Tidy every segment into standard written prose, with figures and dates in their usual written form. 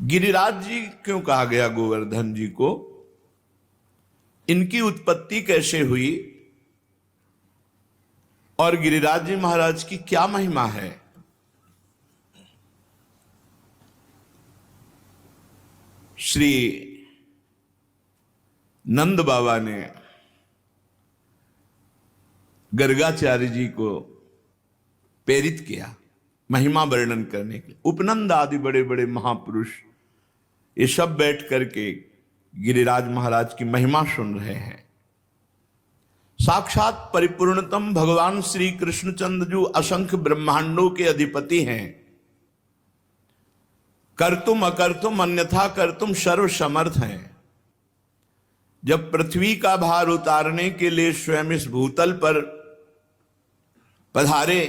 गिरिराज जी क्यों कहा गया गोवर्धन जी को? इनकी उत्पत्ति कैसे हुई और गिरिराज जी महाराज की क्या महिमा है? श्री नंद बाबा ने गर्गाचार्य जी को प्रेरित किया महिमा वर्णन करने के लिए। उपनंद आदि बड़े बड़े महापुरुष ये सब बैठ करके गिरिराज महाराज की महिमा सुन रहे हैं। साक्षात परिपूर्णतम भगवान श्री कृष्णचंद्र जो असंख्य ब्रह्मांडों के अधिपति हैं, कर्तुम अकर्तुम अन्यथा कर्तुम सर्व समर्थ हैं। जब पृथ्वी का भार उतारने के लिए स्वयं इस भूतल पर पधारे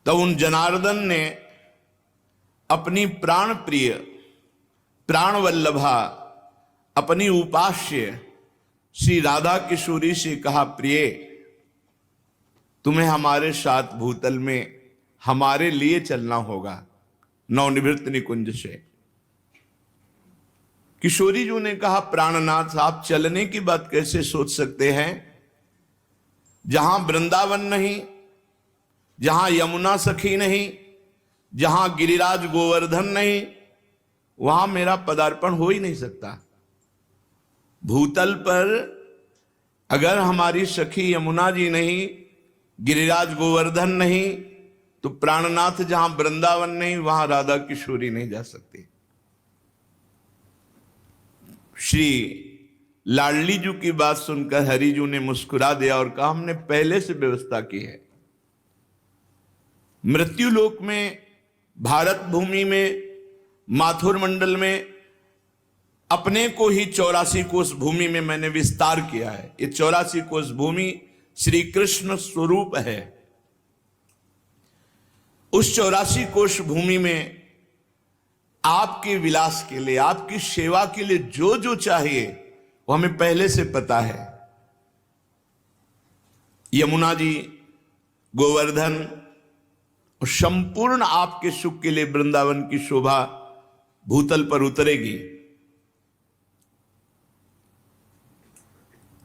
तो उन जनार्दन ने अपनी प्राण प्रिय प्राण वल्लभा अपनी उपास्य श्री राधा किशोरी से कहा, प्रिय तुम्हें हमारे साथ भूतल में हमारे लिए चलना होगा नवनिवृत्त निकुंज से। किशोरी जी ने कहा, प्राणनाथ आप चलने की बात कैसे सोच सकते हैं? जहां वृंदावन नहीं, जहां यमुना सखी नहीं, जहां गिरिराज गोवर्धन नहीं, वहां मेरा पदार्पण हो ही नहीं सकता। भूतल पर अगर हमारी सखी यमुना जी नहीं, गिरिराज गोवर्धन नहीं, तो प्राणनाथ जहां वृंदावन नहीं वहां राधा किशोरी नहीं जा सकती। श्री लाडली जी की बात सुनकर हरि जी ने मुस्कुरा दिया और कहा, हमने पहले से व्यवस्था की है। मृत्यु लोक में, भारत भूमि में, माथुर मंडल में अपने को ही 84 कोस भूमि में मैंने विस्तार किया है। ये 84 कोस भूमि श्री कृष्ण स्वरूप है। उस 84 कोस भूमि में आपके विलास के लिए, आपकी सेवा के लिए जो जो चाहिए वो हमें पहले से पता है। यमुना जी, गोवर्धन और संपूर्ण आपके सुख के लिए वृंदावन की शोभा भूतल पर उतरेगी।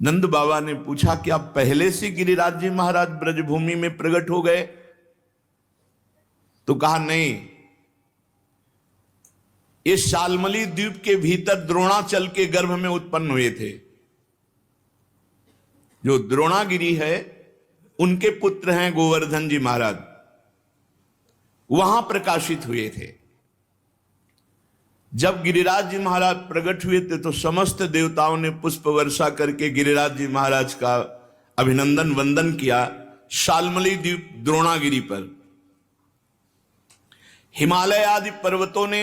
नंद बाबा ने पूछा कि आप पहले से गिरिराज जी महाराज ब्रजभूमि में प्रकट हो गए? तो कहा नहीं, ये शालमली द्वीप के भीतर द्रोणाचल के गर्भ में उत्पन्न हुए थे। जो द्रोणागिरी है उनके पुत्र हैं गोवर्धन जी महाराज, वहां प्रकाशित हुए थे। जब गिरिराज जी महाराज प्रकट हुए थे तो समस्त देवताओं ने पुष्प वर्षा करके गिरिराज जी महाराज का अभिनंदन वंदन किया शालमली द्वीप द्रोणागिरी पर। हिमालय आदि पर्वतों ने,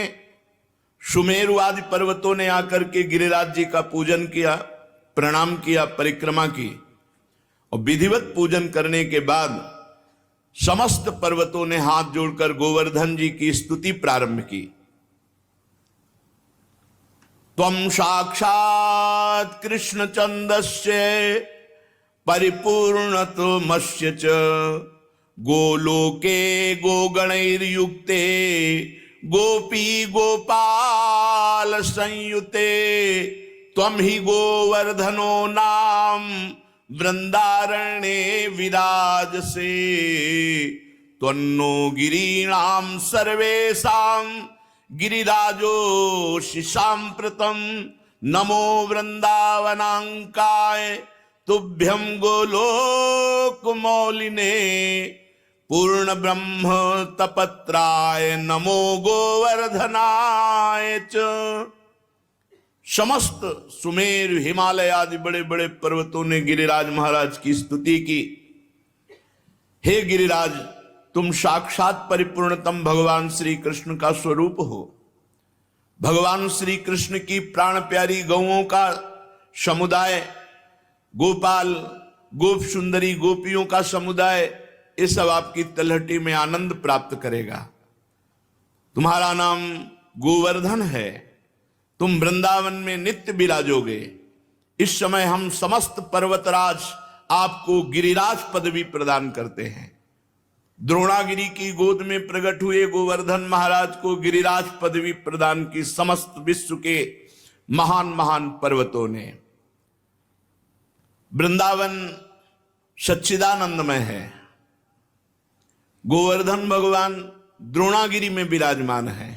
सुमेरु आदि पर्वतों ने आकर के गिरिराज जी का पूजन किया, प्रणाम किया, परिक्रमा की। और विधिवत पूजन करने के बाद समस्त पर्वतों ने हाथ जोड़कर गोवर्धन जी की स्तुति प्रारंभ की। त्वं साक्षात् कृष्णचंदस्य परिपूर्णतमस्य च गोलोके गोगणैर्युक्ते गोपी गोपाल संयुते त्वं हि गोवर्धनो नाम वृंदारण्ये विराजसे त्वन्नो गिरीणां सर्वेषां गिरिराजोऽसि साम्प्रतं नमो वृंदावनांकाय तुभ्यं गोलोकमौलिने पूर्ण ब्रह्म तपत्राय नमो गोवर्धनाय च। समस्त सुमेर, हिमालय आदि बड़े बड़े पर्वतों ने गिरिराज महाराज की स्तुति की। हे गिरिराज, तुम साक्षात परिपूर्णतम भगवान श्री कृष्ण का स्वरूप हो। भगवान श्री कृष्ण की प्राण प्यारी गौओं का समुदाय, गोपाल, गोप सुंदरी गोपियों का समुदाय, ये सब आपकी तलहटी में आनंद प्राप्त करेगा। तुम्हारा नाम गोवर्धन है, तुम वृंदावन में नित्य विराजोगे। इस समय हम समस्त पर्वतराज आपको गिरिराज पदवी प्रदान करते हैं। द्रोणागिरी की गोद में प्रकट हुए गोवर्धन महाराज को गिरिराज पदवी प्रदान की समस्त विश्व के महान महान पर्वतों ने। वृंदावन सच्चिदानंदमय है, गोवर्धन भगवान द्रोणागिरी में विराजमान है।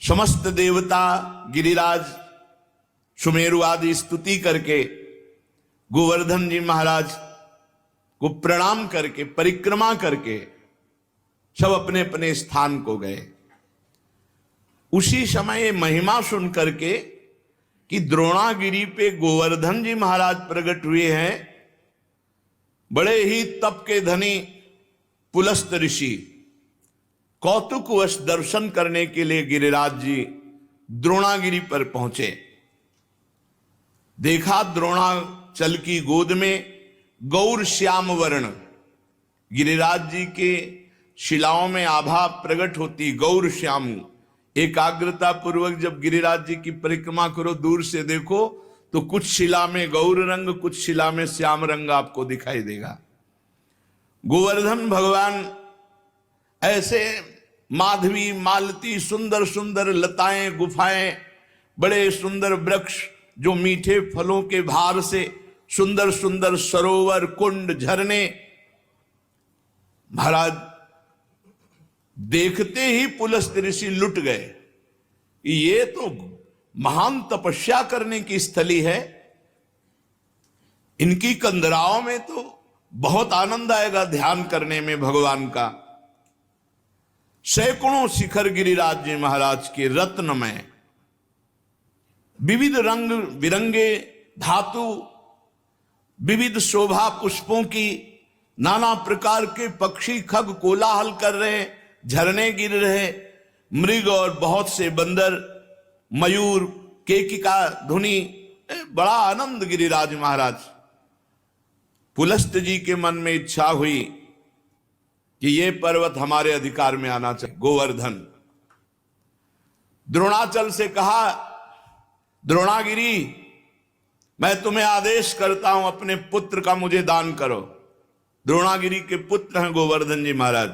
समस्त देवता गिरिराज सुमेरु आदि स्तुति करके गोवर्धन जी महाराज को प्रणाम करके परिक्रमा करके सब अपने अपने स्थान को गए। उसी समय महिमा सुन करके कि द्रोणागिरी पे गोवर्धन जी महाराज प्रकट हुए हैं, बड़े ही तप के धनी पुलस्त ऋषि कौतुकवश दर्शन करने के लिए गिरिराज जी द्रोणागिरी पर पहुंचे। देखा द्रोणाचल की गोद में गौर श्याम वर्ण, गिरिराज जी के शिलाओं में आभा प्रकट होती गौर श्याम। एकाग्रता पूर्वक जब गिरिराज जी की परिक्रमा करो, दूर से देखो तो कुछ शिला में गौर रंग, कुछ शिला में श्याम रंग आपको दिखाई देगा। गोवर्धन भगवान ऐसे माधवी मालती सुंदर सुंदर लताएं गुफाएं, बड़े सुंदर वृक्ष जो मीठे फलों के भार से सुंदर सुंदर सरोवर कुंड झरने, महाराज देखते ही पुलस्त ऋषि लुट गए। ये तो महान तपस्या करने की स्थली है, इनकी कंदराओं में तो बहुत आनंद आएगा ध्यान करने में भगवान का। सैकड़ों शिखर गिरिराज जी महाराज के रत्नमय, विविध रंग बिरंगे धातु, विविध शोभा पुष्पों की, नाना प्रकार के पक्षी खग कोलाहल कर रहे, झरने गिर रहे, मृग और बहुत से बंदर, मयूर, केकिका ध्वनि, बड़ा आनंद गिरिराज महाराज। पुलस्त जी के मन में इच्छा हुई कि ये पर्वत हमारे अधिकार में आना चाहिए, गोवर्धन। द्रोणाचल से कहा, द्रोणागिरी मैं तुम्हें आदेश करता हूं अपने पुत्र का मुझे दान करो। द्रोणागिरी के पुत्र हैं गोवर्धन जी महाराज।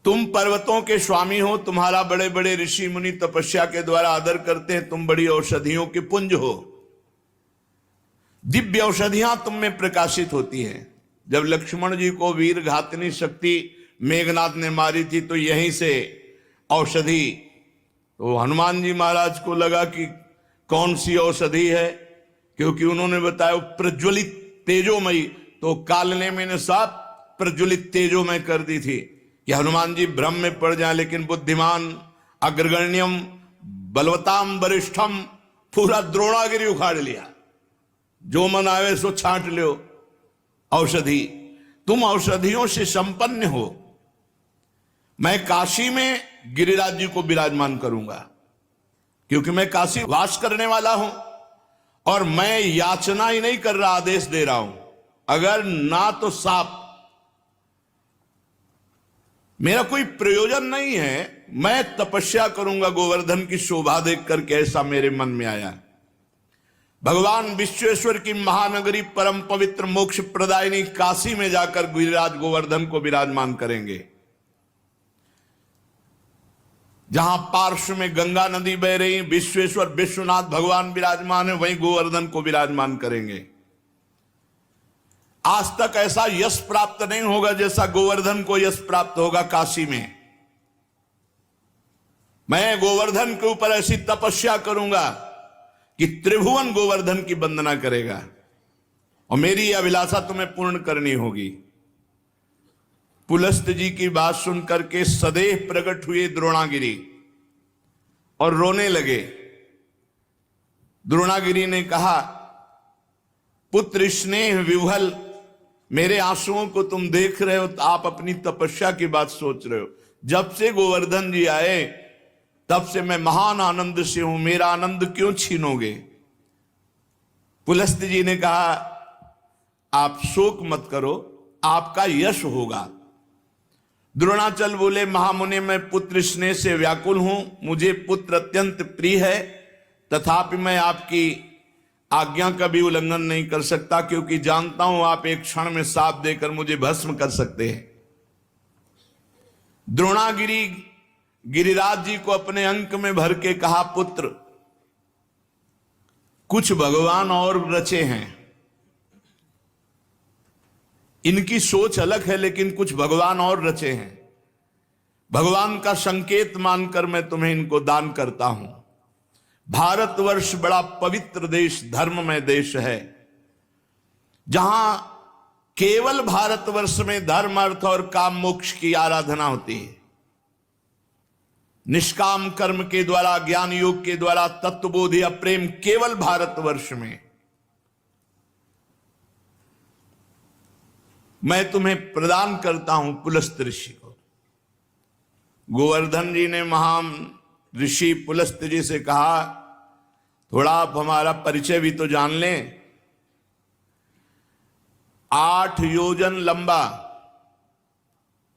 तुम पर्वतों के स्वामी हो, तुम्हारा बड़े बड़े ऋषि मुनि तपस्या के द्वारा आदर करते हैं, तुम बड़ी औषधियों के पुंज हो, दिव्य औषधियां तुम में प्रकाशित होती हैं। जब लक्ष्मण जी को वीर घातनी शक्ति मेघनाथ ने मारी थी तो यहीं से औषधि, तो हनुमान जी महाराज को लगा कि कौन सी औषधि है, क्योंकि उन्होंने बताया प्रज्वलित तेजोमयी, तो कालने मैंने साफ प्रज्वलित तेजोमय कर दी थी कि हनुमान जी भ्रम में पड़ जाए। लेकिन बुद्धिमान अग्रगण्यम बलवताम वरिष्ठम, पूरा द्रोणागिरी उखाड़ लिया, जो मन आवे सो छांट लो औषधि। तुम औषधियों से संपन्न हो, मैं काशी में गिरिराज जी को विराजमान करूंगा, क्योंकि मैं काशी वास करने वाला हूं और मैं याचना ही नहीं कर रहा, आदेश दे रहा हूं। अगर ना तो साप, मेरा कोई प्रयोजन नहीं है, मैं तपस्या करूंगा गोवर्धन की शोभा देख करके, ऐसा मेरे मन में आया। भगवान विश्वेश्वर की महानगरी परम पवित्र मोक्ष प्रदायिनी काशी में जाकर गिरिराज गोवर्धन को विराजमान करेंगे। जहां पार्श्व में गंगा नदी बह रही, विश्वेश्वर विश्वनाथ भगवान विराजमान है, वहीं गोवर्धन को विराजमान करेंगे। आज तक ऐसा यश प्राप्त नहीं होगा जैसा गोवर्धन को यश प्राप्त होगा काशी में। मैं गोवर्धन के ऊपर ऐसी तपस्या करूंगा कि त्रिभुवन गोवर्धन की वंदना करेगा, और मेरी यह अभिलाषा तुम्हें पूर्ण करनी होगी। पुलस्त जी की बात सुनकर के सदैव प्रकट हुए द्रोणागिरी और रोने लगे। द्रोणागिरी ने कहा, पुत्र स्नेह विह्वल, मेरे आंसुओं को तुम देख रहे हो तो आप अपनी तपस्या की बात सोच रहे हो। जब से गोवर्धन जी आए तब से मैं महान आनंद से हूं, मेरा आनंद क्यों छीनोगे। पुलस्त जी ने कहा, आप शोक मत करो, आपका यश होगा। द्रोणाचल बोले, महामुनि मैं पुत्र स्नेह से व्याकुल हूं, मुझे पुत्र अत्यंत प्रिय है, तथापि मैं आपकी आज्ञा का भी उल्लंघन नहीं कर सकता, क्योंकि जानता हूं आप एक क्षण में शाप देकर मुझे भस्म कर सकते हैं। द्रोणागिरी गिरिराज जी को अपने अंक में भर के कहा, पुत्र कुछ भगवान और रचे हैं, इनकी सोच अलग है, लेकिन कुछ भगवान और रचे हैं। भगवान का संकेत मानकर मैं तुम्हें इनको दान करता हूं। भारतवर्ष बड़ा पवित्र देश, धर्ममय देश है, जहां केवल भारतवर्ष में धर्म, अर्थ और काम मोक्ष की आराधना होती है। निष्काम कर्म के द्वारा, ज्ञान योग के द्वारा तत्वबोध या प्रेम केवल भारतवर्ष में। मैं तुम्हें प्रदान करता हूं पुलस्त ऋषि को। गोवर्धन जी ने महान ऋषि पुलस्त जी से कहा, थोड़ा आप हमारा परिचय भी तो जान लें। 8 योजन लंबा,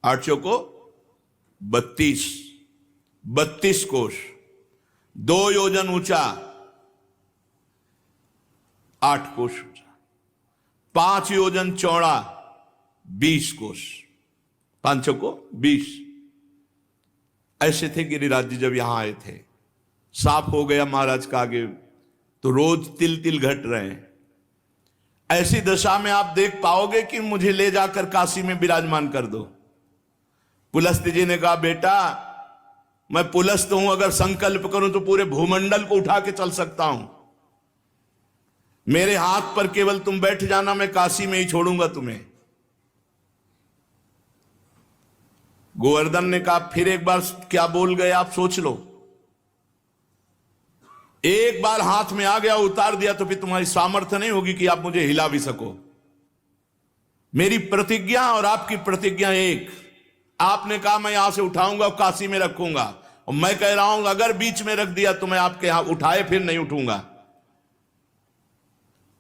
8 चौको 32 कोश, 2 योजन ऊंचा, 8 कोश ऊंचा, 5 योजन चौड़ा, 20 कोश, 5 चौको 20। ऐसे थे गिरिराज जी जब यहां आए थे। साफ हो गया महाराज का आगे, तो रोज तिल तिल घट रहे हैं। ऐसी दशा में आप देख पाओगे कि मुझे ले जाकर काशी में विराजमान कर दो। पुलस्त जी ने कहा, बेटा मैं पुलस्त हूं, अगर संकल्प करूं तो पूरे भूमंडल को उठा के चल सकता हूं। मेरे हाथ पर केवल तुम बैठ जाना, मैं काशी में ही छोड़ूंगा तुम्हें। गोवर्धन ने कहा, फिर एक बार क्या बोल गए आप, सोच लो। एक बार हाथ में आ गया, उतार दिया, तो फिर तुम्हारी सामर्थ्य नहीं होगी कि आप मुझे हिला भी सको। मेरी प्रतिज्ञा और आपकी प्रतिज्ञा एक। आपने कहा मैं यहां से उठाऊंगा और काशी में रखूंगा, और मैं कह रहा हूं अगर बीच में रख दिया तो मैं आपके यहां उठाए फिर नहीं उठूंगा।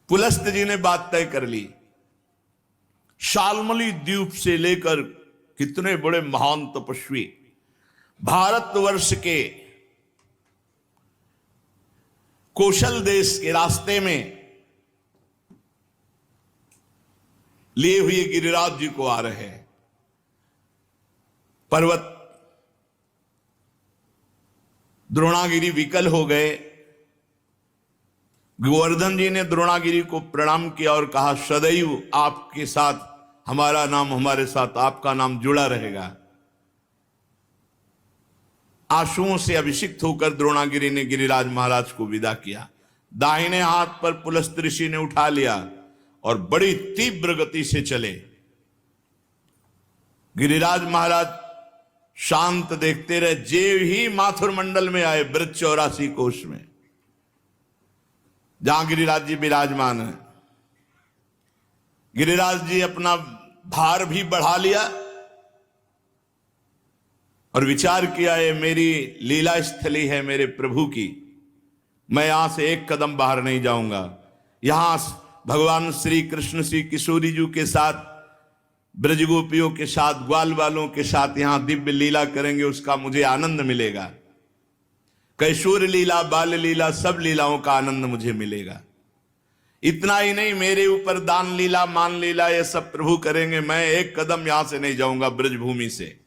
पुलस्त जी ने बात तय कर ली। शाल्मली द्वीप से लेकर कितने बड़े महान तपस्वी भारतवर्ष के कौशल देश के रास्ते में लिए हुए गिरिराज जी को आ रहे हैं। पर्वत द्रोणागिरी विकल हो गए। गोवर्धन जी ने द्रोणागिरी को प्रणाम किया और कहा, सदैव आपके साथ हमारा नाम, हमारे साथ आपका नाम जुड़ा रहेगा। आंसुओं से अभिषिक्त होकर द्रोणागिरी ने गिरिराज महाराज को विदा किया। दाहिने हाथ पर पुलस्त ऋषि ने उठा लिया और बड़ी तीव्र गति से चले। गिरिराज महाराज शांत देखते रहे। जेव ही माथुर मंडल में आए, ब्रज 84 कोश में, जहां गिरिराज जी विराजमान है। गिरिराज जी अपना भार भी बढ़ा लिया और विचार किया, ये मेरी लीला स्थली है मेरे प्रभु की, मैं यहां से एक कदम बाहर नहीं जाऊंगा। यहां भगवान श्री कृष्ण श्री किशोरी जी के साथ, ब्रजगोपियों के साथ, ग्वाल वालों के साथ यहां दिव्य लीला करेंगे, उसका मुझे आनंद मिलेगा। कैशोर लीला, बाल लीला, सब लीलाओं का आनंद मुझे मिलेगा। इतना ही नहीं, मेरे ऊपर दान लीला, मान लीला, ये सब प्रभु करेंगे। मैं एक कदम यहां से नहीं जाऊंगा ब्रजभूमि से।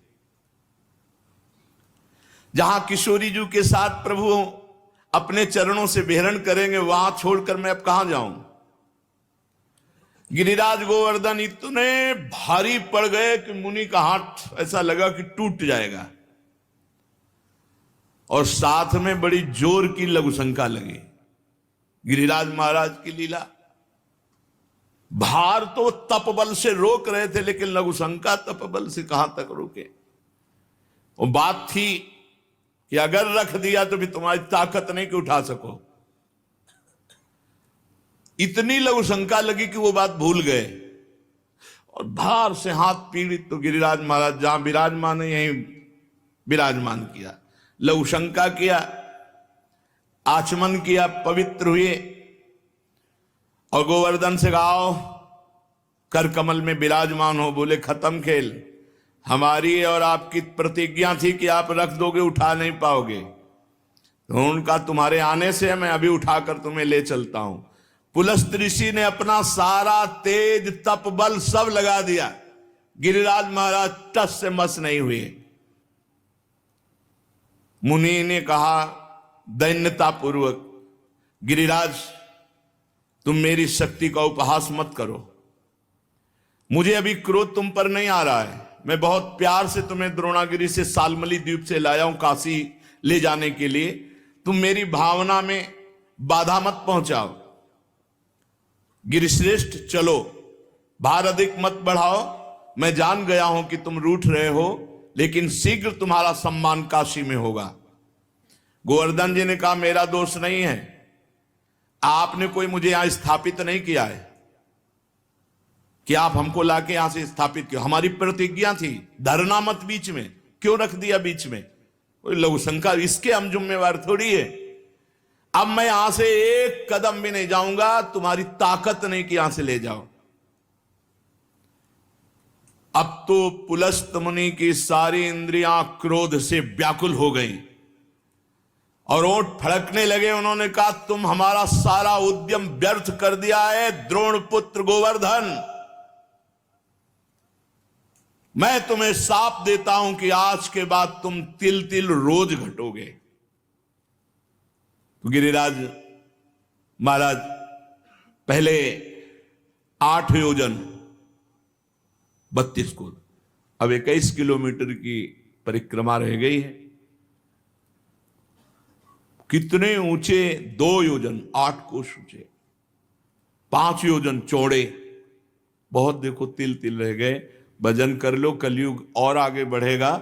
जहां किशोरी जी के साथ प्रभु अपने चरणों से विहरण करेंगे, वहां छोड़कर मैं अब कहां जाऊं। गिरिराज गोवर्धन इतने भारी पड़ गए कि मुनि का हाथ ऐसा लगा कि टूट जाएगा, और साथ में बड़ी जोर की लघुशंका लगी। गिरिराज महाराज की लीला, भार तो तप बल से रोक रहे थे, लेकिन लघुशंका तप बल से कहां तक रोके। वो बात थी कि अगर रख दिया तो भी तुम्हारी ताकत नहीं कि उठा सको। इतनी लघुशंका लगी कि वो बात भूल गए और भार से हाथ पीड़ित। तो गिरिराज महाराज जहां विराजमान है यहीं विराजमान किया, लघुशंका किया, आचमन किया, पवित्र हुए और गोवर्धन से गाओ, कर कमल में विराजमान हो। बोले खत्म खेल, हमारी और आपकी प्रतिज्ञा थी कि आप रख दोगे, उठा नहीं पाओगे, तो उनका तुम्हारे आने से मैं अभी उठाकर तुम्हें ले चलता हूं। पुलस्त ऋषि ने अपना सारा तेज तप बल सब लगा दिया, गिरिराज महाराज टस से मस नहीं हुए। मुनि ने कहा दैन्यता पूर्वक, गिरिराज तुम मेरी शक्ति का उपहास मत करो, मुझे अभी क्रोध तुम पर नहीं आ रहा है। मैं बहुत प्यार से तुम्हें द्रोणागिरी से सालमली द्वीप से लाया हूं काशी ले जाने के लिए, तुम मेरी भावना में बाधा मत पहुंचाओ। गिरिश्रेष्ठ चलो, भार अधिक मत बढ़ाओ, मैं जान गया हूं कि तुम रूठ रहे हो, लेकिन शीघ्र तुम्हारा सम्मान काशी में होगा। गोवर्धन जी ने कहा मेरा दोष नहीं है, आपने कोई मुझे यहां स्थापित नहीं किया है कि आप हमको लाके यहां से स्थापित किया। हमारी प्रतिज्ञा थी धरना मत बीच में, क्यों रख दिया बीच में? कोई लघु शंका, इसके हम जिम्मेवार थोड़ी है। अब मैं यहां से एक कदम भी नहीं जाऊंगा, तुम्हारी ताकत नहीं कि यहां से ले जाओ। अब तो पुलस्त मुनि की सारी इंद्रियां क्रोध से व्याकुल हो गईं और ओंठ फड़कने लगे। उन्होंने कहा तुम हमारा सारा उद्यम व्यर्थ कर दिया है द्रोण पुत्र गोवर्धन, मैं तुम्हें शाप देता हूं कि आज के बाद तुम तिल तिल रोज घटोगे। तो गिरिराज महाराज पहले 8 योजन 32 कोस, अब 21 किलोमीटर की परिक्रमा रह गई है। कितने ऊंचे? 2 योजन 8 कोस ऊंचे, 5 योजन चौड़े, बहुत देखो तिल तिल रह गए। भजन कर लो, कलयुग और आगे बढ़ेगा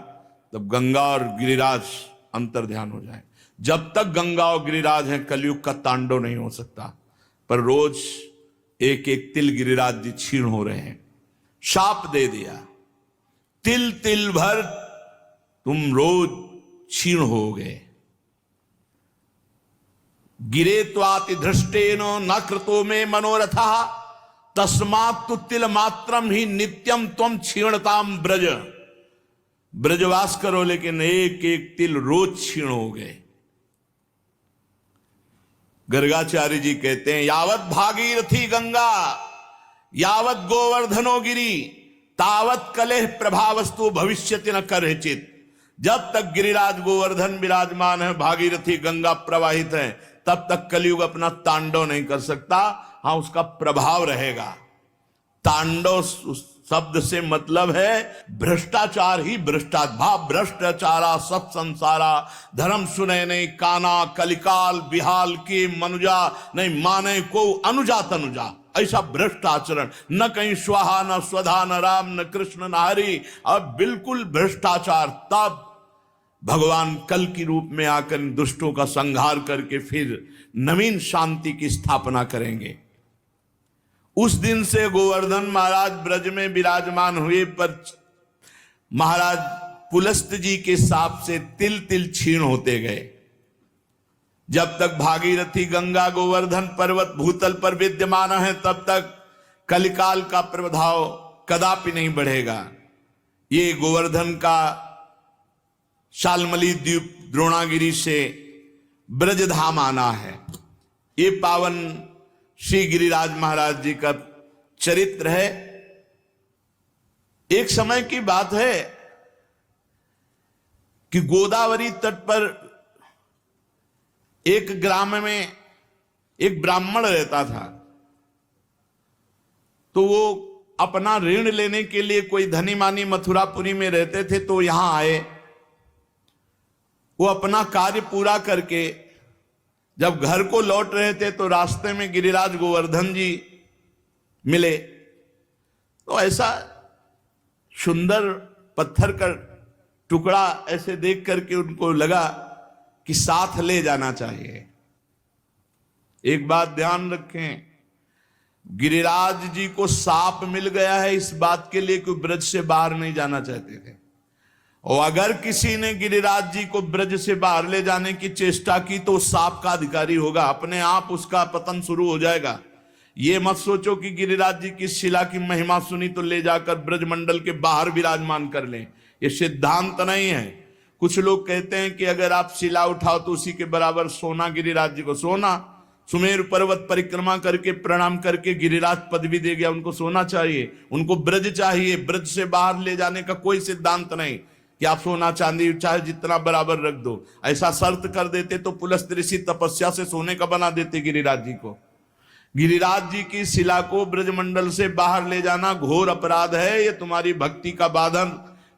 तब गंगा और गिरिराज अंतर ध्यान हो जाए। जब तक गंगा और गिरिराज हैं कलयुग का तांडव नहीं हो सकता, पर रोज एक एक तिल गिरिराज जी क्षीण हो रहे हैं। शाप दे दिया, तिल तिल भर तुम रोज क्षीण हो गए। गिरे त्वाति धृष्टेन न कृतो में मनोरथा तस्मात् तु तिल मात्रम ही नित्यम त्वम क्षीणताम ब्रज। ब्रजवास करो लेकिन एक एक तिल रोज क्षीण हो गए। गर्गाचार्य जी कहते हैं यावत भागीरथी गंगा यावत गोवर्धनो गिरी तावत कलेह प्रभावस्तु भविष्यति न करचित। जब तक गिरिराज गोवर्धन विराजमान है, भागीरथी गंगा प्रवाहित है, तब तक कलयुग अपना तांडव नहीं कर सकता। हाँ, उसका प्रभाव रहेगा। तांडव शब्द से मतलब है भ्रष्टाचार ही भ्रष्टाचार, भ्रष्टाचारा सब संसारा, धर्म सुने नहीं काना, कलिकाल बिहाल की मनुजा, नहीं माने को अनुजा तनुजा, ऐसा भ्रष्ट आचरण, न कहीं स्वाहा न स्वधा न राम न कृष्ण न हरि, अब बिल्कुल भ्रष्टाचार। तब भगवान कल की रूप में आकर दुष्टों का संहार करके फिर नवीन शांति की स्थापना करेंगे। उस दिन से गोवर्धन महाराज ब्रज में विराजमान हुए, पर महाराज पुलस्त जी के शाप से तिल तिल क्षीण होते गए। जब तक भागीरथी गंगा गोवर्धन पर्वत भूतल पर विद्यमान है, तब तक कलिकाल का प्रभाव कदापि नहीं बढ़ेगा। ये गोवर्धन का शालमली द्वीप द्रोणागिरी से ब्रजधाम आना है। ये पावन श्री गिरिराज महाराज जी का चरित्र है। एक समय की बात है कि गोदावरी तट पर एक ग्राम में एक ब्राह्मण रहता था। तो वो अपना ऋण लेने के लिए, कोई धनी मानी मथुरापुरी में रहते थे, तो यहां आए। वो अपना कार्य पूरा करके जब घर को लौट रहे थे तो रास्ते में गिरिराज गोवर्धन जी मिले। तो ऐसा सुंदर पत्थर का टुकड़ा ऐसे देख करके उनको लगा कि साथ ले जाना चाहिए। एक बात ध्यान रखें, गिरिराज जी को शाप मिल गया है इस बात के लिए कि ब्रज से बाहर नहीं जाना चाहते थे। और अगर किसी ने गिरिराज जी को ब्रज से बाहर ले जाने की चेष्टा की तो शाप का अधिकारी होगा, अपने आप उसका पतन शुरू हो जाएगा। ये मत सोचो कि गिरिराज जी की शिला की महिमा सुनी तो ले जाकर ब्रजमंडल के बाहर विराजमान कर लें, ये सिद्धांत नहीं है। कुछ लोग कहते हैं कि अगर आप शिला उठाओ तो उसी के बराबर सोना गिरिराज जी को, सोना सुमेरु पर्वत परिक्रमा करके प्रणाम करके गिरिराज पदवी दे गया। उनको सोना चाहिए, उनको ब्रज चाहिए। ब्रज से बाहर ले जाने का कोई सिद्धांत नहीं कि आप सोना चांदी चाहे जितना बराबर रख दो। ऐसा शर्त कर देते तो पुलस्त्य ऋषि तपस्या से सोने का बना देते गिरिराज जी को। गिरिराज जी की शिला को ब्रजमंडल से बाहर ले जाना घोर अपराध है। ये तुम्हारी भक्ति का बाधन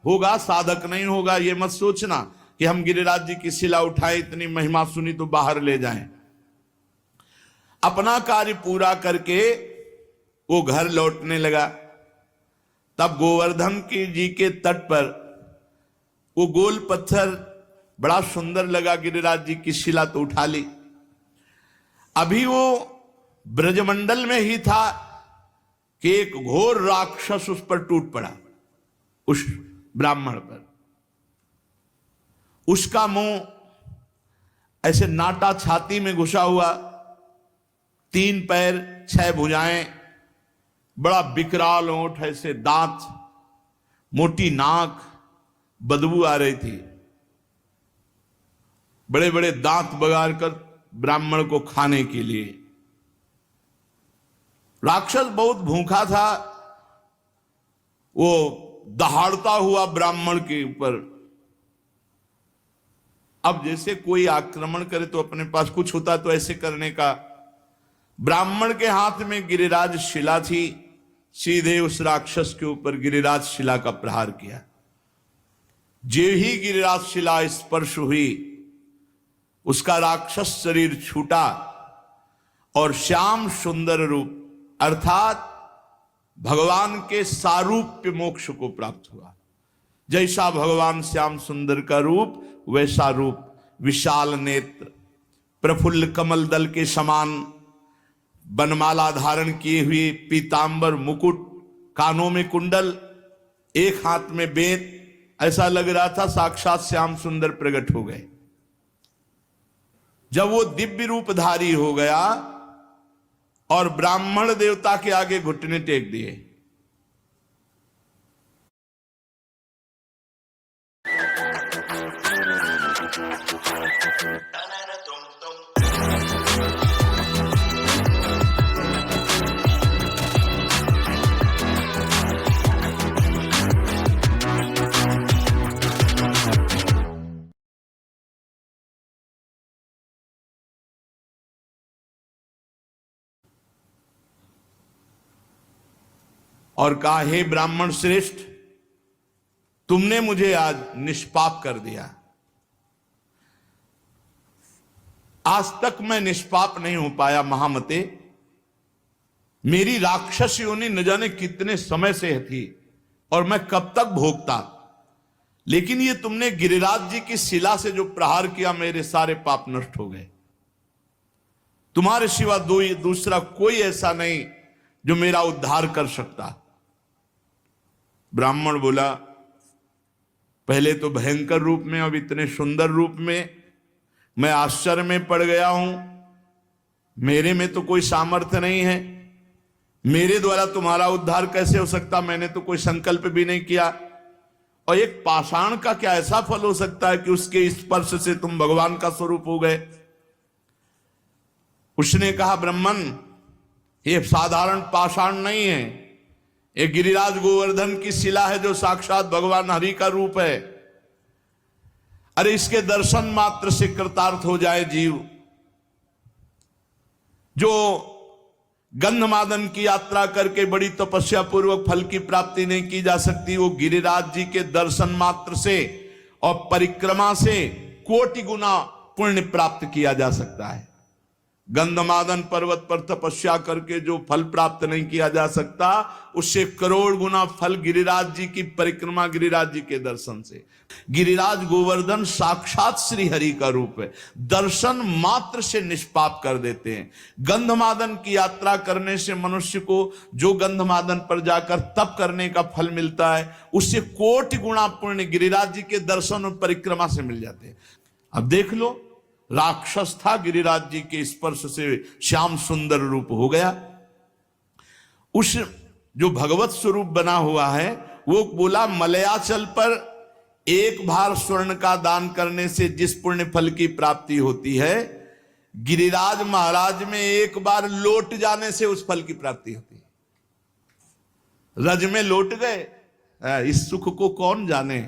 होगा, साधक नहीं होगा। ये मत सोचना कि हम गिरिराज जी की शिला उठाए, इतनी महिमा सुनी तो बाहर ले जाएं। अपना कार्य पूरा करके वो घर लौटने लगा। तब गोवर्धन की जी के तट पर वो गोल पत्थर बड़ा सुंदर लगा। गिरिराज जी की शिला तो उठा ली। अभी वो ब्रजमंडल में ही था कि एक घोर राक्षस उस पर टूट पड़ा, उस ब्राह्मण पर। उसका मुंह ऐसे नाटा छाती में घुसा हुआ, 3 पैर 6 भुजाएं, बड़ा विकराल ओंठ, ऐसे दांत, मोटी नाक, बदबू आ रही थी। बड़े बड़े दांत बगाड़ कर ब्राह्मण को खाने के लिए। राक्षस बहुत भूखा था। वो दहाड़ता हुआ ब्राह्मण के ऊपर। अब जैसे कोई आक्रमण करे तो अपने पास कुछ होता तो ऐसे करने का। ब्राह्मण के हाथ में गिरिराज शिला थी। सीधे उस राक्षस के ऊपर गिरिराज शिला का प्रहार किया। जे ही गिरिराज शिला स्पर्श हुई, उसका राक्षस शरीर छूटा और श्याम सुंदर रूप अर्थात भगवान के सारूप्य मोक्ष को प्राप्त हुआ। जैसा भगवान श्याम सुंदर का रूप वैसा रूप, विशाल नेत्र, प्रफुल्ल कमल दल के समान बनमाला धारण किए हुए, पीतांबर मुकुट, कानों में कुंडल, एक हाथ में बेत। ऐसा लग रहा था साक्षात श्याम सुंदर प्रकट हो गए। जब वो दिव्य रूपधारी हो गया और ब्राह्मण देवता के आगे घुटने टेक दिए। और कहा, हे ब्राह्मण श्रेष्ठ, तुमने मुझे आज निष्पाप कर दिया। आज तक मैं निष्पाप नहीं हो पाया महामते। मेरी राक्षस योनि न जाने कितने समय से थी और मैं कब तक भोगता, लेकिन ये तुमने गिरिराज जी की शिला से जो प्रहार किया, मेरे सारे पाप नष्ट हो गए। तुम्हारे सिवा दूसरा कोई ऐसा नहीं जो मेरा उद्धार कर सकता। ब्राह्मण बोला, पहले तो भयंकर रूप में, अब इतने सुंदर रूप में मैं आश्चर्य में पड़ गया हूं। मेरे में तो कोई सामर्थ्य नहीं है, मेरे द्वारा तुम्हारा उद्धार कैसे हो सकता? मैंने तो कोई संकल्प भी नहीं किया। और एक पाषाण का क्या ऐसा फल हो सकता है कि उसके स्पर्श से तुम भगवान का स्वरूप हो गए? उसने कहा, ब्राह्मण, ये साधारण पाषाण नहीं है, ये गिरिराज गोवर्धन की शिला है जो साक्षात भगवान हरि का रूप है। अरे इसके दर्शन मात्र से कृतार्थ हो जाए जीव। जो गंधमादन की यात्रा करके बड़ी तपस्या पूर्वक फल की प्राप्ति नहीं की जा सकती, वो गिरिराज जी के दर्शन मात्र से और परिक्रमा से कोटि गुना पुण्य प्राप्त किया जा सकता है। गंधमादन पर्वत पर तपस्या करके जो फल प्राप्त नहीं किया जा सकता, उससे करोड़ गुना फल गिरिराज जी की परिक्रमा, गिरिराज जी के दर्शन से। गिरिराज गोवर्धन साक्षात श्री हरि का रूप है, दर्शन मात्र से निष्पाप कर देते हैं। गंधमादन की यात्रा करने से मनुष्य को जो गंधमादन पर जाकर तप करने का फल मिलता है, उससे कोटि गुना पुण्य गिरिराज जी के दर्शन और परिक्रमा से मिल जाते हैं। अब देख लो, राक्षस था, गिरिराज जी के स्पर्श से श्याम सुंदर रूप हो गया। उस जो भगवत स्वरूप बना हुआ है, वो बोला, मलयाचल पर 1 भार स्वर्ण का दान करने से जिस पुण्य फल की प्राप्ति होती है, गिरिराज महाराज में एक बार लौट जाने से उस फल की प्राप्ति होती है। रज में लौट गए, इस सुख को कौन जाने।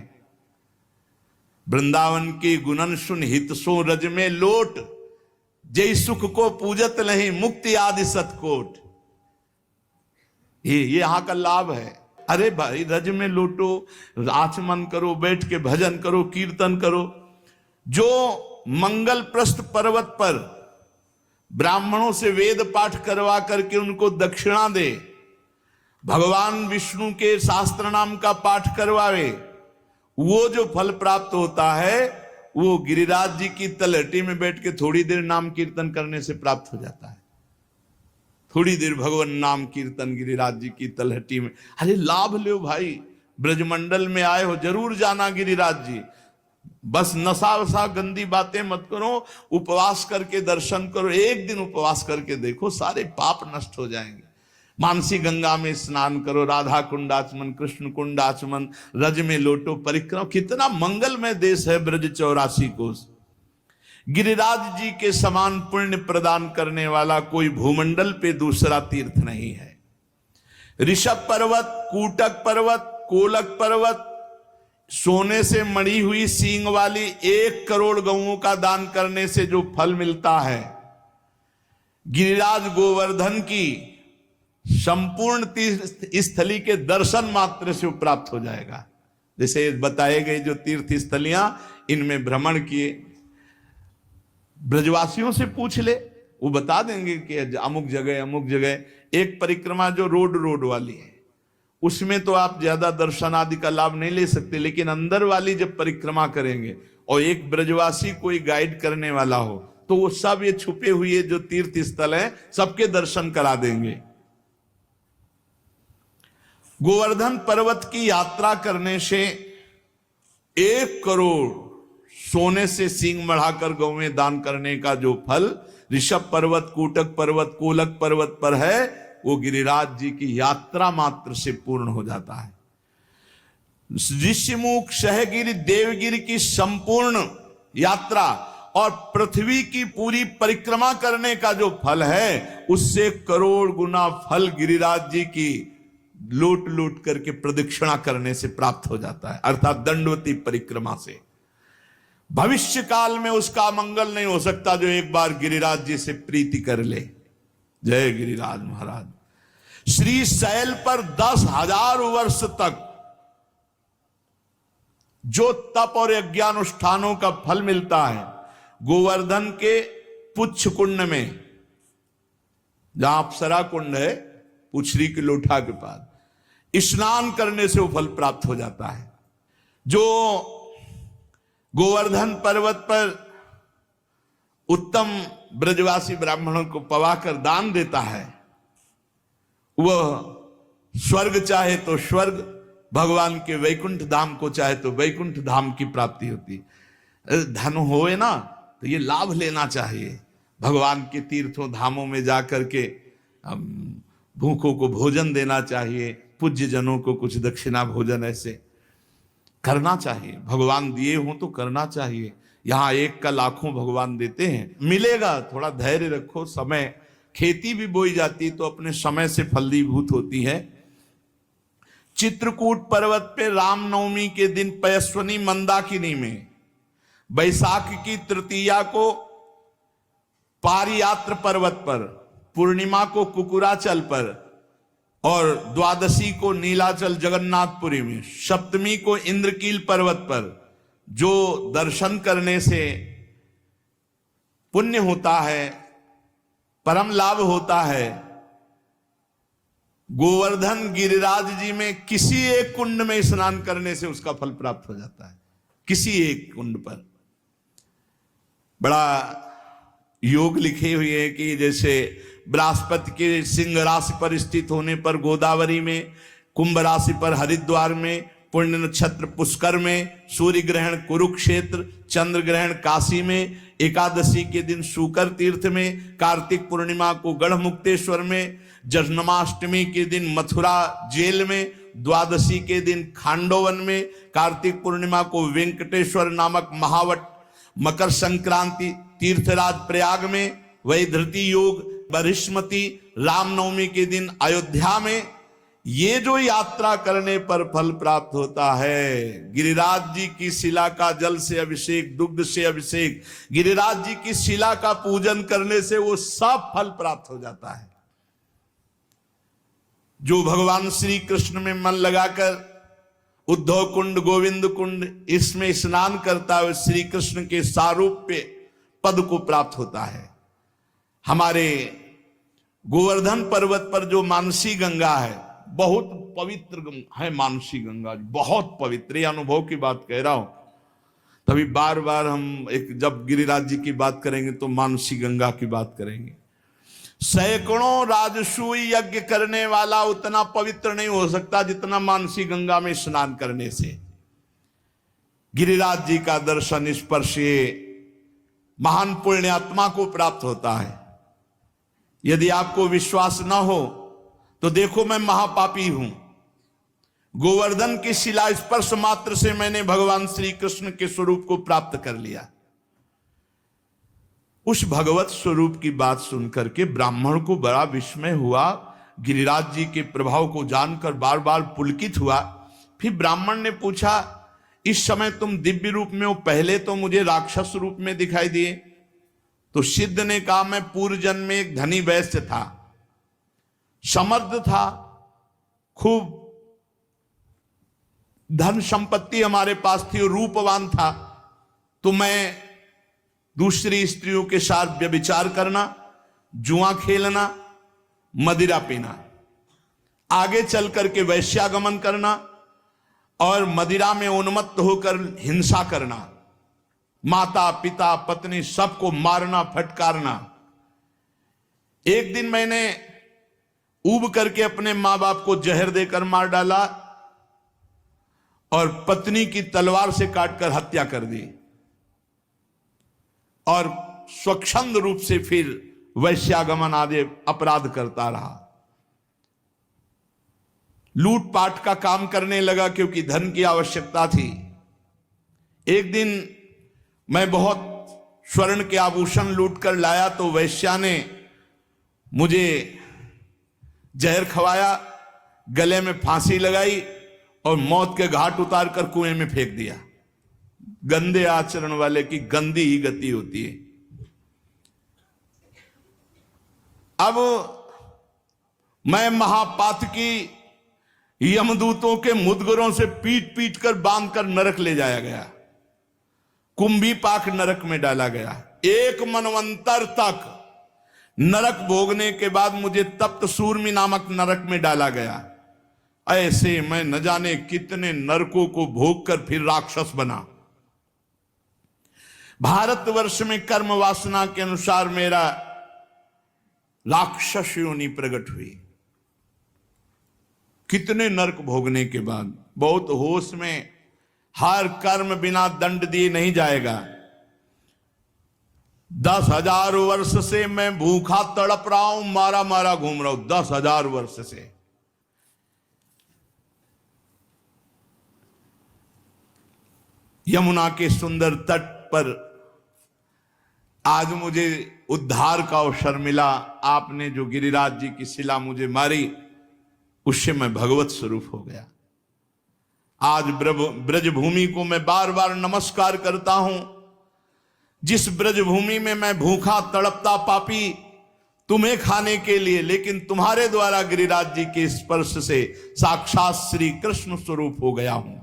वृंदावन के गुणन सुन हित सो रज में लोट, जय सुख को पूजत नहीं मुक्ति आदि सतकोट। ये यहां का लाभ है। अरे भाई रज में लौटो, आचमन करो, बैठ के भजन करो, कीर्तन करो। जो मंगल प्रस्थ पर्वत पर ब्राह्मणों से वेद पाठ करवा करके उनको दक्षिणा दे, भगवान विष्णु के शास्त्र नाम का पाठ करवावे, वो जो फल प्राप्त होता है वो गिरिराज जी की तलहटी में बैठ के थोड़ी देर नाम कीर्तन करने से प्राप्त हो जाता है। थोड़ी देर भगवान नाम कीर्तन गिरिराज जी की तलहटी में। अरे लाभ लो भाई, ब्रजमंडल में आए हो जरूर जाना गिरिराज जी। बस नशा वशा गंदी बातें मत करो, उपवास करके दर्शन करो। एक दिन उपवास करके देखो, सारे पाप नष्ट हो जाएंगे। मानसी गंगा में स्नान करो, राधा कुंडाचमन, कृष्ण कुंडाचमन, रज में लोटो परिक्रमा। कितना मंगलमय देश है ब्रज 84 कोस। गिरिराज जी के समान पुण्य प्रदान करने वाला कोई भूमंडल पे दूसरा तीर्थ नहीं है। ऋषभ पर्वत, कूटक पर्वत, कोलक पर्वत, सोने से मढ़ी हुई सींग वाली 1 करोड़ गऊओं का दान करने से जो फल मिलता है, गिरिराज गोवर्धन की संपूर्ण तीर्थ स्थली के दर्शन मात्र से प्राप्त हो जाएगा। जैसे बताए गए जो तीर्थ स्थलियां, इनमें भ्रमण किए, ब्रजवासियों से पूछ ले, वो बता देंगे कि अमुक जगह। एक परिक्रमा जो रोड वाली है, उसमें तो आप ज्यादा दर्शन आदि का लाभ नहीं ले सकते, लेकिन अंदर वाली जब परिक्रमा करेंगे और एक ब्रजवासी कोई गाइड करने वाला हो, तो वो सब ये छुपे हुए जो तीर्थ स्थल है सबके दर्शन करा देंगे। गोवर्धन पर्वत की यात्रा करने से 1 करोड़ सोने से सींग मढ़ाकर गौ में दान करने का जो फल ऋषभ पर्वत, कूटक पर्वत, कोलक पर्वत पर है, वो गिरिराज जी की यात्रा मात्र से पूर्ण हो जाता है। ऋषिमुख, सहगिरि, देवगिरि की संपूर्ण यात्रा और पृथ्वी की पूरी परिक्रमा करने का जो फल है, उससे करोड़ गुना फल गिरिराज जी की लूट लूट करके प्रदक्षिणा करने से प्राप्त हो जाता है, अर्थात दंडवती परिक्रमा से। भविष्य काल में उसका मंगल नहीं हो सकता जो एक बार गिरिराज जी से प्रीति कर ले। जय गिरिराज महाराज। श्री शैल पर 10,000 वर्ष तक जो तप और यज्ञानुष्ठानों का फल मिलता है, गोवर्धन के पुच्छ कुंड में, जहां अप्सरा कुंड है पुछरी की लोठा के पास, स्नान करने से वो फल प्राप्त हो जाता है। जो गोवर्धन पर्वत पर उत्तम ब्रजवासी ब्राह्मणों को पवाकर दान देता है, वह स्वर्ग चाहे तो स्वर्ग, भगवान के वैकुंठ धाम को चाहे तो वैकुंठ धाम की प्राप्ति होती। धन होए ना तो ये लाभ लेना चाहिए। भगवान के तीर्थों धामों में जाकर के भूखों को भोजन देना चाहिए, पूज्य जनों को कुछ दक्षिणा भोजन ऐसे करना चाहिए। भगवान दिए हों तो करना चाहिए। यहां एक का लाखों भगवान देते हैं, मिलेगा। थोड़ा धैर्य रखो। समय, खेती भी बोई जाती तो अपने समय से फलीभूत होती है। चित्रकूट पर्वत पे रामनवमी के दिन पयस्वनी मंदाकिनी में, बैसाख की तृतीया को पारियात्र पर्वत पर, पूर्णिमा को कुकुराचल पर और द्वादशी को नीलाचल जगन्नाथपुरी में, सप्तमी को इंद्रकील पर्वत पर जो दर्शन करने से पुण्य होता है, परम लाभ होता है, गोवर्धन गिरिराज जी में किसी एक कुंड में स्नान करने से उसका फल प्राप्त हो जाता है। किसी एक कुंड पर बड़ा योग लिखे हुए हैं कि जैसे बृहस्पति के सिंह राशि पर स्थित होने पर गोदावरी में, कुंभ राशि पर हरिद्वार में, पुण्य नक्षत्र पुष्कर में, सूर्य ग्रहण कुरुक्षेत्र, चंद्र ग्रहण काशी में, एकादशी के दिन शुकर तीर्थ में, कार्तिक पूर्णिमा को गढ़मुक्तेश्वर में, जन्माष्टमी के दिन मथुरा जेल में, द्वादशी के दिन खांडोवन में, कार्तिक पूर्णिमा को वेंकटेश्वर नामक महावट, मकर संक्रांति तीर्थराज प्रयाग में, वही धृति योग, बृहस्पति, रामनवमी के दिन अयोध्या में, ये जो यात्रा करने पर फल प्राप्त होता है, गिरिराज जी की शिला का जल से अभिषेक, दुग्ध से अभिषेक, गिरिराज जी की शिला का पूजन करने से वो सब फल प्राप्त हो जाता है। जो भगवान श्री कृष्ण में मन लगाकर उद्धव कुंड, गोविंद कुंड, इसमें स्नान करता है, श्री कृष्ण के सारूप्य पद को प्राप्त होता है। हमारे गोवर्धन पर्वत पर जो मानसी गंगा है, बहुत पवित्र है मानसी गंगा, बहुत पवित्र, ये अनुभव की बात कह रहा हूं। तभी बार बार हम जब गिरिराज जी की बात करेंगे तो मानसी गंगा की बात करेंगे। सैकड़ों राजसूय यज्ञ करने वाला उतना पवित्र नहीं हो सकता जितना मानसी गंगा में स्नान करने से। गिरिराज जी का दर्शन स्पर्श महान पुण्यात्मा को प्राप्त होता है। यदि आपको विश्वास ना हो तो देखो, मैं महापापी हूं, गोवर्धन की शिला स्पर्श मात्र से मैंने भगवान श्री कृष्ण के स्वरूप को प्राप्त कर लिया। उस भगवत स्वरूप की बात सुनकर के ब्राह्मण को बड़ा विस्मय हुआ, गिरिराज जी के प्रभाव को जानकर बार बार पुलकित हुआ। फिर ब्राह्मण ने पूछा, इस समय तुम दिव्य रूप में हो, पहले तो मुझे राक्षस रूप में दिखाई दिए। तो सिद्ध ने कहा, मैं पूर्व जन्म में एक धनी वैश्य था, समर्थ था, खूब धन संपत्ति हमारे पास थी और रूपवान था, तो मैं दूसरी स्त्रियों के साथ व्यभिचार करना, जुआ खेलना, मदिरा पीना, आगे चल करके वैश्यागमन करना और मदिरा में उन्मत्त होकर हिंसा करना, माता पिता पत्नी सबको मारना फटकारना। एक दिन मैंने ऊब करके अपने मां बाप को जहर देकर मार डाला और पत्नी की तलवार से काटकर हत्या कर दी और स्वच्छंद रूप से फिर वैश्यागमन आदि अपराध करता रहा। लूटपाट का काम करने लगा क्योंकि धन की आवश्यकता थी। एक दिन मैं बहुत स्वर्ण के आभूषण लूट कर लाया तो वैश्या ने मुझे जहर खवाया, गले में फांसी लगाई और मौत के घाट उतार कर कुएं में फेंक दिया। गंदे आचरण वाले की गंदी ही गति होती है। अब मैं महापातकी यमदूतों के मुदगरों से पीट पीट कर बांध कर नरक ले जाया गया, कुंभी पाक नरक में डाला गया। एक मनवंतर तक नरक भोगने के बाद मुझे तप्त सूर्मी नामक नरक में डाला गया। ऐसे मैं न जाने कितने नरकों को भोग कर फिर राक्षस बना। भारतवर्ष में कर्म वासना के अनुसार मेरा राक्षस योनि प्रकट हुई। कितने नरक भोगने के बाद, बहुत होश में, हर कर्म बिना दंड दिए नहीं जाएगा। 10,000 वर्ष से मैं भूखा तड़प रहा हूं, मारा मारा घूम रहा हूं, 10,000 वर्ष से। यमुना के सुंदर तट पर आज मुझे उद्धार का अवसर मिला। आपने जो गिरिराज जी की शिला मुझे मारी, उससे मैं भगवत स्वरूप हो गया। आज ब्रजभूमि को मैं बार बार नमस्कार करता हूं। जिस ब्रजभूमि में मैं भूखा तड़पता पापी तुम्हें खाने के लिए, लेकिन तुम्हारे द्वारा गिरिराज जी के स्पर्श से साक्षात श्री कृष्ण स्वरूप हो गया हूं।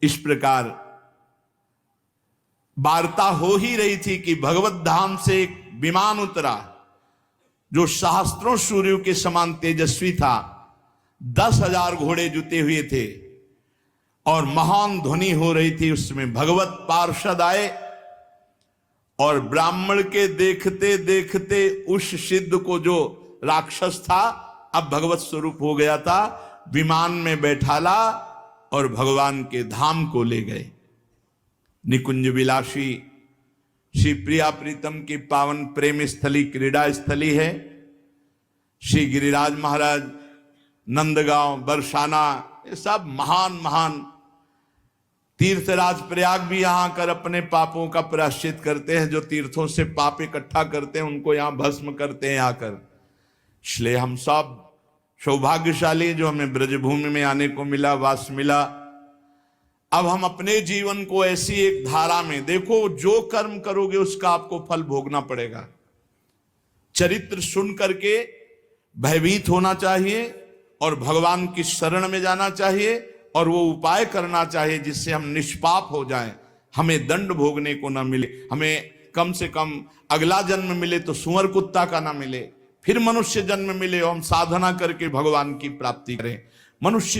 इस प्रकार वार्ता हो ही रही थी कि भगवत धाम से एक विमान उतरा जो सहस्त्रों सूर्यों के समान तेजस्वी था। 10,000 घोड़े जुते हुए थे और महान ध्वनि हो रही थी। उसमें भगवत पार्षद आए और ब्राह्मण के देखते देखते उस सिद्ध को, जो राक्षस था अब भगवत स्वरूप हो गया था, विमान में बैठाला और भगवान के धाम को ले गए। निकुंज विलासी श्री प्रिया प्रीतम की पावन प्रेम स्थली, क्रीड़ा स्थली है। श्री गिरिराज महाराज, नंदगांव, बरसाना, ये सब महान महान तीर्थराज प्रयाग भी यहां आकर अपने पापों का प्रायश्चित करते हैं। जो तीर्थों से पाप इकट्ठा करते हैं उनको यहां भस्म करते हैं आकर। इसलिए हम सब सौभाग्यशाली जो हमें ब्रजभूमि में आने को मिला, वास मिला। अब हम अपने जीवन को ऐसी एक धारा में देखो, जो कर्म करोगे उसका आपको फल भोगना पड़ेगा। चरित्र सुन करके भयभीत होना चाहिए और भगवान की शरण में जाना चाहिए और वो उपाय करना चाहिए जिससे हम निष्पाप हो जाएं, हमें दंड भोगने को ना मिले। हमें कम से कम अगला जन्म मिले तो सुअर कुत्ता का ना मिले, फिर मनुष्य जन्म मिले और हम साधना करके भगवान की प्राप्ति करें। मनुष्य